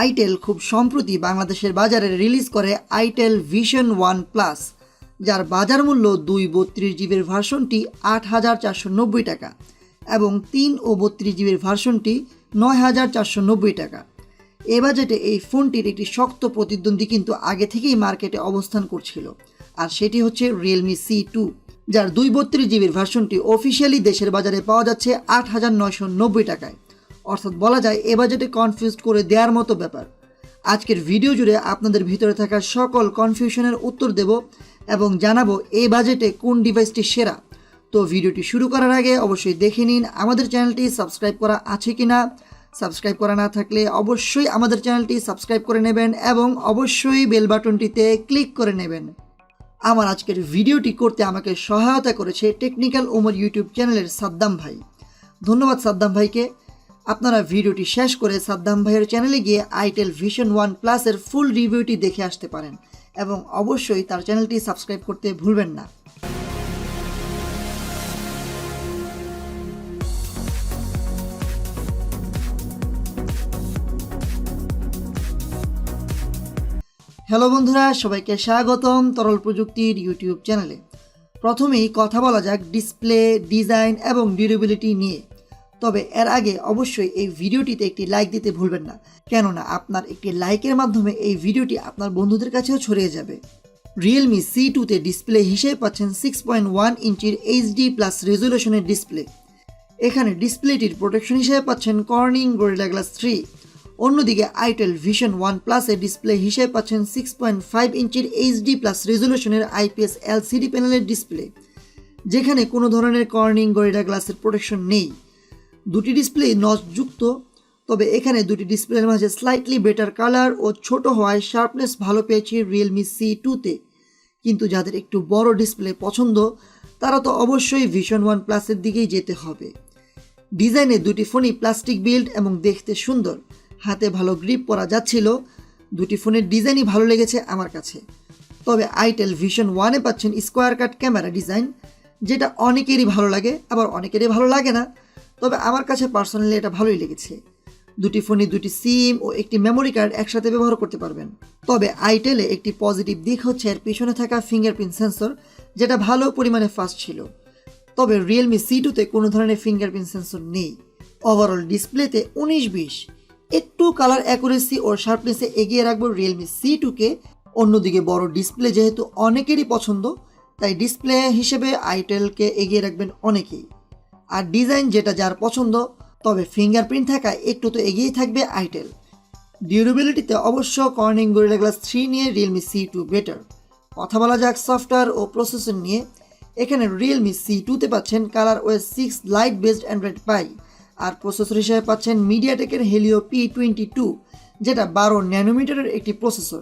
Itel খুব সম্প্রতি বাংলাদেশের বাজারে রিলিজ করে আইটেল ভিশন 1 প্লাস, যার বাজার মূল্য 2 জিবির ভার্সনটি 8,490 টাকা এবং 3 ও 32 জিবির ভার্সনটি 9,490 টাকা। এ বাজেটে এই ফোনটির একটি শক্ত প্রতিদ্বন্দ্বী কিন্তু আগে থেকেই মার্কেটে অবস্থান করছিল, আর সেটি হচ্ছে রিয়েলমি C2, যার 232 জিবির ভার্সনটি অফিসিয়ালি দেশের বাজারে পাওয়া যাচ্ছে 8,990 টাকায়। অর্থাৎ বলা যায় এ বাজেটে কনফিউজ করে দেওয়ার মতো ব্যাপার। আজকের ভিডিও জুড়ে আপনাদের ভিতরে থাকা সকল কনফিউশনের উত্তর দেব এবং জানাবো এই বাজেটে কোন ডিভাইসটি সেরা। তো ভিডিওটি শুরু করার আগে অবশ্যই দেখে নিন আমাদের চ্যানেলটি সাবস্ক্রাইব করা আছে কিনা। সাবস্ক্রাইব করা না থাকলে অবশ্যই আমাদের চ্যানেলটি সাবস্ক্রাইব করে নেবেন এবং অবশ্যই বেল বাটনটিতে ক্লিক করে নেবেন। আমার আজকের ভিডিওটি করতে আমাকে সহায়তা করেছে টেকনিক্যাল ওমর ইউটিউব চ্যানেলের সাদ্দাম ভাই। ধন্যবাদ সাদ্দাম ভাইকে। আপনারা ভিডিওটি শেষ করে সাদ্দাম ভাইয়ের চ্যানেলে গিয়ে আইটেল ভিশন 1 প্লাসের ফুল রিভিউটি দেখে আসতে পারেন এবং অবশ্যই তার চ্যানেলটি সাবস্ক্রাইব করতে ভুলবেন না। হ্যালো বন্ধুরা, সবাইকে স্বাগতম তরল প্রযুক্তির ইউটিউব চ্যানেলে। প্রথমেই কথা বলা যাক ডিসপ্লে, ডিজাইন এবং ডিউরেবিলিটি নিয়ে। তবে এর আগে অবশ্যই এই ভিডিওটিতে একটি লাইক দিতে ভুলবেন না, কেননা আপনার একটি লাইকের মাধ্যমে এই ভিডিওটি আপনার বন্ধুদের কাছেও ছড়িয়ে যাবে। রিয়েলমি C2তে ডিসপ্লে হিসেবে পাচ্ছেন 6.1 ইঞ্চির HD+ রেজুলেশনের ডিসপ্লে। এখানে ডিসপ্লেটির প্রোটেকশন হিসেবে পাচ্ছেন কর্নিং গরিলা গ্লাস 3। অন্যদিকে আইটেল ভিশন 1 প্লাসের ডিসপ্লে হিসেবে পাচ্ছেন 6.5 ইঞ্চির HD+ রেজুলেশনের IPS LCD প্যানেলের ডিসপ্লে, যেখানে কোনো ধরনের কর্নিং গরিলা গ্লাসের প্রোটেকশন নেই। দুটি ডিসপ্লে নচযুক্ত, তবে এখানে দুটি ডিসপ্লের মাঝে স্লাইটলি বেটার কালার ও ছোট হওয়ায় শার্পনেস ভালো পেয়েছে রিয়েলমি C2তে। কিন্তু যাদের একটু বড় ডিসপ্লে পছন্দ তারা তো অবশ্যই ভিশন 1 প্লাসের দিকেই যেতে হবে। ডিজাইনে দুটি ফোনই প্লাস্টিক বিল্ড এবং দেখতে সুন্দর, হাতে ভালো গ্রিপ করা যাচ্ছিল। দুটি ফোনের ডিজাইনই ভালো লেগেছে আমার কাছে। তবে আইটেল ভিশন 1-এ পাচ্ছেন স্কোয়ার কাট ক্যামেরা ডিজাইন, যেটা অনেকেরই ভালো লাগে আবার অনেকেরই ভালো লাগে না। তবে আমার কাছে পার্সোনালি এটা ভালোই লেগেছে। দুটি ফোনে দুটি সিম ও একটি মেমোরি কার্ড একসাথে ব্যবহার করতে পারবেন। তবে আইটেলে একটি পজিটিভ দিক হচ্ছে এর পিছনে থাকা ফিঙ্গারপ্রিন্ট সেন্সর, যেটা ভালো পরিমাণে ফাস্ট ছিল। তবে রিয়েলমি C2তে কোনো ধরনের ফিঙ্গারপ্রিন্ট সেন্সর নেই। ওভারঅল ডিসপ্লেতে 19-20, একটু কালার অ্যাকুরেসি ও শার্পনেসে এগিয়ে রাখবো রিয়েলমি C2কে। অন্যদিকে বড় ডিসপ্লে যেহেতু অনেকেরই পছন্দ, তাই ডিসপ্লে হিসেবে আইটেলকে এগিয়ে রাখবেন অনেকেই। আর ডিজাইন যেটা যার পছন্দ, তবে ফিঙ্গারপ্রিন্ট থাকায় একটু তো এগিয়ে থাকবে আইটেল। ডিউরেবিলিটিতে অবশ্য কর্নিং গরিলা গ্লাস 3 নিয়ে রিয়েলমি C2 বেটার। কথা বলা যাক সফটওয়্যার ও প্রসেসর নিয়ে। এখানে রিয়েলমি C2তে পাচ্ছেন ColorOS 6 lite based Android pie, আর প্রসেসর হিসেবে পাচ্ছেন মিডিয়াটেকের হেলিও P22, যেটা 12 ন্যানোমিটারের একটি প্রসেসর।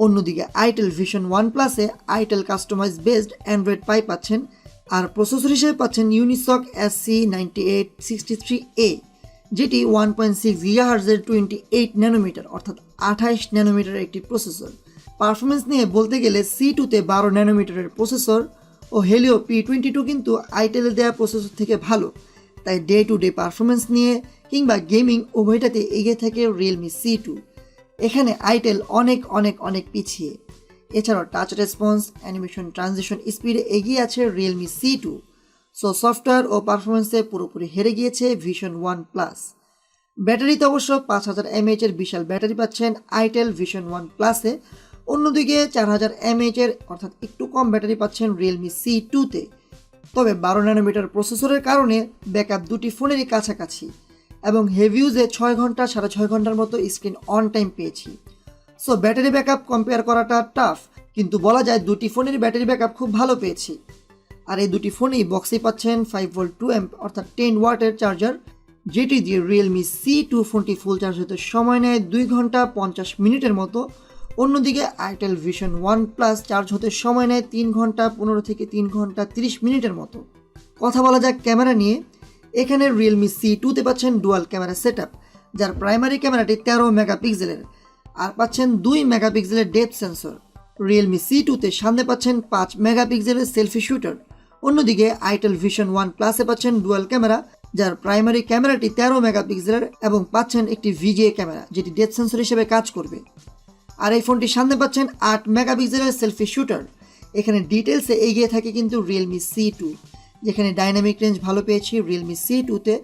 অন্যদিকে আইটেল ভিশন 1 প্লাসে itel customize based Android pie পাচ্ছেন, আর প্রসেসর হিসেবে পাচ্ছেন ইউনিসক SC9863A, যেটি 1.6 GHz-এর 28 ন্যানোমিটার অর্থাৎ 28 ন্যানোমিটারের একটি প্রসেসর। পারফরমেন্স নিয়ে বলতে গেলে C2তে 12 ন্যানোমিটারের প্রসেসর ও হেলিও P22 কিন্তু আইটেলে দেওয়া প্রসেসর থেকে ভালো। তাই ডে টু ডে পারফরমেন্স নিয়ে কিংবা গেমিং উভয়টাতে এগিয়ে থাকে রিয়েলমি C2। এখানে আইটেল অনেক অনেক অনেক পিছিয়ে। এছাড়াও টাচ রেসপন্স, অ্যানিমেশন, ট্রানজিশন স্পিডে এগিয়ে আছে রিয়েলমি C2। সো সফটওয়্যার ও পারফরমেন্সে পুরোপুরি হেরে গিয়েছে ভিশন 1 প্লাস। ব্যাটারিতে অবশ্য 5000 mAh এর বিশাল ব্যাটারি পাচ্ছেন আইটেল ভিশন 1 প্লাসে। অন্যদিকে 4000 mAh এর অর্থাৎ একটু কম ব্যাটারি পাচ্ছেন রিয়েলমি C2তে। তবে 12 ন্যানোমিটার প্রসেসরের কারণে ব্যাকআপ দুটি ফোনেরই কাছাকাছি এবং হেভি ইউজে 6 ঘন্টা 6.5 ঘন্টার মতো স্ক্রিন অন টাইম পেয়েছি। সো ব্যাটারি ব্যাকআপ কম্পেয়ার করাটা টাফ, কিন্তু বলা যায় দুটি ফোনের ব্যাটারি ব্যাকআপ খুব ভালো পেয়েছি। আর এই দুটি ফোনেই বক্সেই পাচ্ছেন 5V 2A অর্থাৎ 10 ওয়াটের চার্জার, যেটি দিয়ে রিয়েলমি C2 ফোনটি ফুল চার্জ হতে সময় নেয় 2 ঘন্টা 50 মিনিটের মতো। অন্যদিকে আইটেল ভিশন 1 প্লাস চার্জ হতে সময় নেয় 3 ঘন্টা 15 থেকে 3 ঘন্টা 30 মিনিটের মতো। কথা বলা যাক ক্যামেরা নিয়ে। এখানে রিয়েলমি C2তে পাচ্ছেন ডুয়াল ক্যামেরা সেটআপ, যার প্রাইমারি ক্যামেরাটি 13 মেগাপিক্সেলের আর পাচ্ছেন 2 মেগাপিক্সেলের ডেপথ সেন্সর। রিয়েলমি C2তে সামনে পাচ্ছেন 5 মেগাপিক্সেলের সেলফি শুটার। অন্যদিকে আইটেল ভিশন 1 প্লাসে পাচ্ছেন ডুয়াল ক্যামেরা, যার প্রাইমারি ক্যামেরাটি 13 মেগাপিক্সেলের এবং পাচ্ছেন একটি ভিজিএ ক্যামেরা যেটি ডেপথ সেন্সর হিসেবে কাজ করবে। আর এই ফোনটির সামনে পাচ্ছেন 8 মেগাপিক্সেলের সেলফি শুটার। এখানে ডিটেলসে এগিয়ে থাকে কিন্তু Realme C2, যেখানে ডাইনামিক রেঞ্জ ভালো পেয়েছি Realme C2-তে।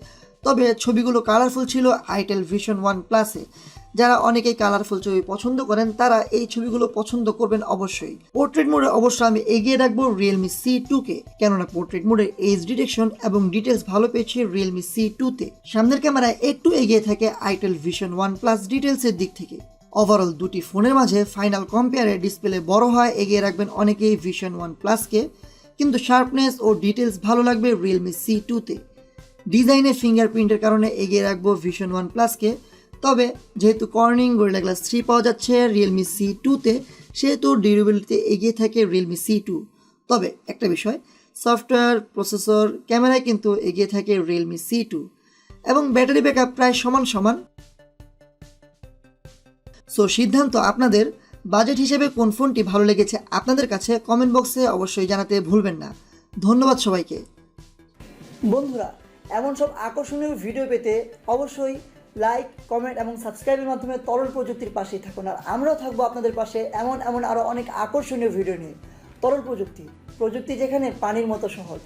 তবে ছবিগুলো কালারফুল ছিল Itel Vision One Plus-এ। যারা অনেকেই কালারফুল ছবি পছন্দ করেন তারা এই ছবিগুলো পছন্দ করবেন অবশ্যই। পোর্ট্রেট মোডে অবশ্য আমি এগিয়ে রাখবো Realme C2-কে, কেননা পোর্ট্রেট মোডে এজ ডিটেকশন এবং ডিটেলস ভালো পেয়েছি Realme C2-তে। সামনের ক্যামেরায় একটু এগিয়ে থাকে Itel Vision One Plus ডিটেলসের দিক থেকে। ওভারঅল দুটি ফোনের মাঝে ফাইনাল কম্পেয়ারে ডিসপ্লে বড় হয় এগিয়ে রাখবেন অনেকেই Vision One Plus-কে, কিন্তু শার্পনেস ও ডিটেলস ভালো লাগবে Realme C2-তে। ডিজাইনে ফিঙ্গারপ্রিন্টের কারণে এগিয়ে রাখবো Vision One Plus-কে। তবে যেহেতু কর্নিং গরিলা গ্লাস 3 পাওয়া যাচ্ছে Realme C2-তে, সেহেতু ডিউরেবিলিটিতে এগিয়ে থাকে Realme C2। তবে একটা বিষয়, সফটওয়্যার, প্রসেসর, ক্যামেরায় কিন্তু এগিয়ে থাকে Realme C2 এবং ব্যাটারি ব্যাকআপ প্রায় সমান সমান। সো সিদ্ধান্ত আপনাদের। বাজেট হিসেবে কোন ফোনটি ভালো লেগেছে আপনাদের কাছে কমেন্ট বক্সে অবশ্যই জানাতে ভুলবেন না। ধন্যবাদ সবাইকে। বন্ধুরা, এমন সব আকর্ষণীয় ভিডিও পেতে অবশ্যই লাইক, কমেন্ট এবং সাবস্ক্রাইবের মাধ্যমে তরল প্রযুক্তির পাশেই থাকুন। আর আমরাও থাকবো আপনাদের পাশে এমন আরও অনেক আকর্ষণীয় ভিডিও নিয়ে। তরল প্রযুক্তি, প্রযুক্তি যেখানে পানির মতো সহজ।